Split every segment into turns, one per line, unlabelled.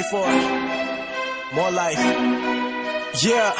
pray for it. More life. Yeah,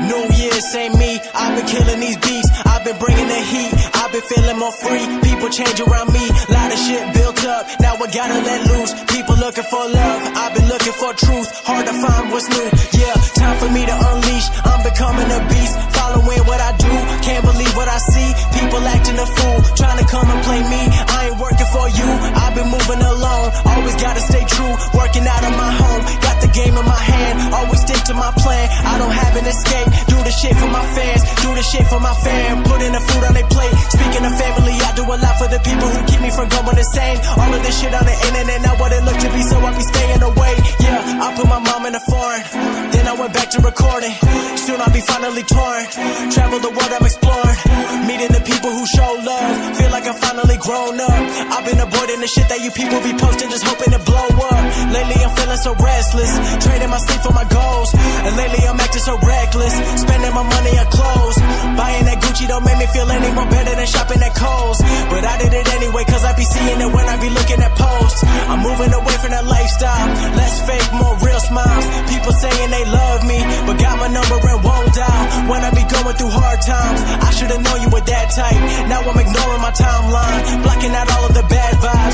New Year's, same me. I've been killing these beats, I've been bringing the heat, I've been feeling more free. People change around me, lot of shit built up. Now I gotta let loose. People looking for love, I've been looking for truth. Hard to find what's new. Yeah, time for me to unleash. I'm becoming a beast, following what I do. Can't believe what I see. People acting a fool, trying to come and play me. I ain't working for you, I've been moving alone. Always gotta stay true, working out of my home. Got the game in my hand, always stick to my plan. I don't have an escape, do the shit for my fans, do the shit for my fam. Putting the food on their plate, speaking of family, I do a lot for the people who keep me from going insane. All of this shit on the internet, not what it looked to be, so I be staying away. Yeah, I put my mom in a foreign, then I went back to recording. Soon I'll be finally torn, travel the world, I'm exploring, meeting the people who show love, feel like I'm finally grown up. I've been avoiding the shit that you people be posting, just hoping to blow up. Lately I'm feeling so restless, trading my sleep for my goals, and lately I'm acting so reckless, spending my money on clothes. Buying that Gucci don't make me feel any more better than shopping at Kohl's, but I did it anyway cause I be seeing it when I be looking at posts. I'm moving away from that lifestyle, less fake, more real smiles. People saying they love me, but got my number and won't dial. When I be going through hard times, I should've known you were that tight. Now I'm ignoring my timeline, blocking out all of the bad vibes.